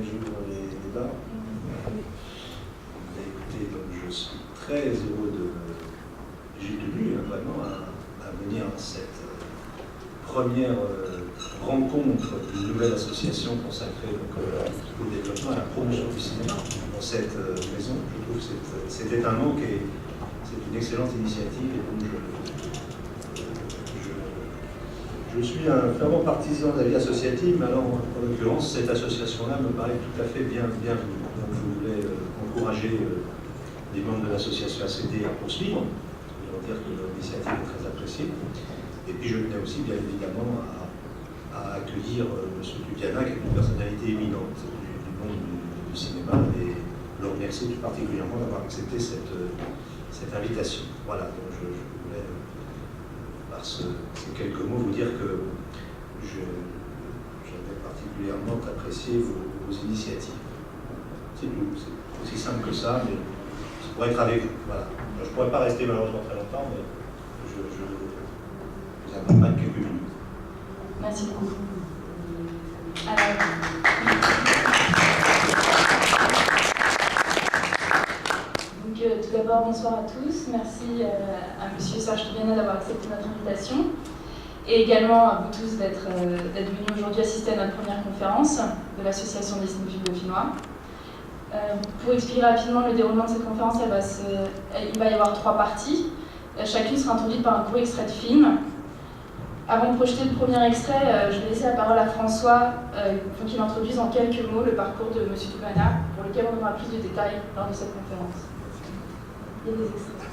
j'ouvre les débats. Écoutez, donc je suis très heureux j'ai tenu vraiment à venir à cette première rencontre d'une nouvelle association consacrée au développement et à la promotion du cinéma dans cette maison. Je trouve que c'était un manque et c'est une excellente initiative. Et donc je suis un fervent partisan de la vie associative, mais alors en l'occurrence, cette association-là me paraît tout à fait bienvenue. Donc je voulais encourager les membres de l'association ACD à poursuivre. Je veux dire que l'initiative est très appréciée. Et puis je tenais aussi, bien évidemment, à accueillir M. Tupiana, qui est une personnalité éminente du monde du cinéma, et le remercier tout particulièrement d'avoir accepté cette invitation. Voilà, donc je voulais, par ces quelques mots, vous dire que j'avais particulièrement apprécié vos initiatives. C'est tout, c'est aussi simple que ça, mais c'est pour être avec vous. Voilà. Je ne pourrais pas rester malheureusement très longtemps, mais je vous accompagne quelques minutes. Merci beaucoup. Tout d'abord, bonsoir à tous. Merci à M. Serge Toubiana d'avoir accepté notre invitation et également à vous tous d'être venus aujourd'hui assister à notre première conférence de l'Association des cinéphiles dauphinois. Pour expliquer rapidement le déroulement de cette conférence, il va y avoir 3 parties. Chacune sera introduite par un court extrait de film. Avant de projeter le premier extrait, je vais laisser la parole à François pour qu'il introduise en quelques mots le parcours de M. Toubiana, pour lequel on aura plus de détails lors de cette conférence. Il y a des extraits.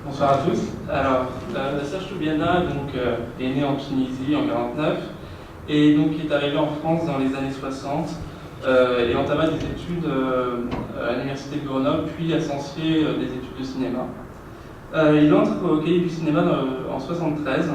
Bonsoir à tous. Alors, Serge Toubiana est né en Tunisie en 1949 et donc est arrivé en France dans les années 60 et entama des études à l'université de Grenoble, puis à Sancier des études de cinéma. Il entre au Cahier du cinéma en 1973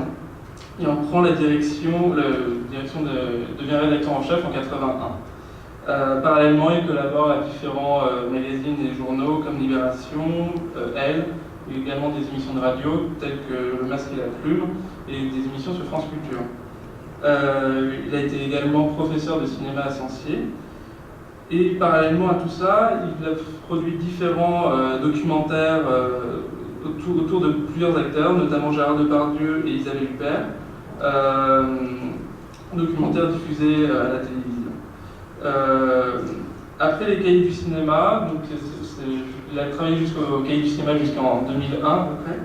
et en prend la direction devient rédacteur en chef en 1981. Parallèlement, il collabore à différents magazines et journaux comme Libération, Elle, et également des émissions de radio telles que Le Masque et la Plume et des émissions sur France Culture. Il a été également professeur de cinéma à Sancier. Et parallèlement à tout ça, il a produit différents documentaires autour de plusieurs acteurs, notamment Gérard Depardieu et Isabelle Huppert, documentaires diffusés à la télévision. Après les Cahiers du cinéma, il a travaillé jusqu'au Cahiers du cinéma jusqu'en 2001 à peu près.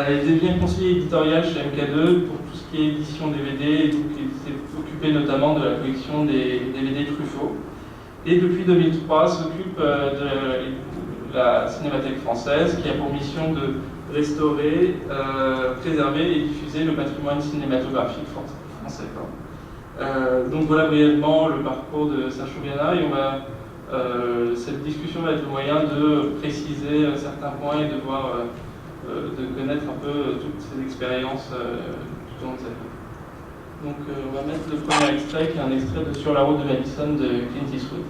Il devient conseiller éditorial chez MK2 pour tout ce qui est édition DVD, et donc il s'est occupé notamment de la collection des DVD Truffaut. Et depuis 2003 s'occupe de la Cinémathèque française, qui a pour mission de restaurer, préserver et diffuser le patrimoine cinématographique français. Donc voilà brièvement le parcours de Serge Toubiana, et cette discussion va être le moyen de préciser certains points et de connaître un peu toutes ces expériences tout au long de sa vie. Donc on va mettre le premier extrait, qui est un extrait de Sur la route de Madison de Clint Eastwood.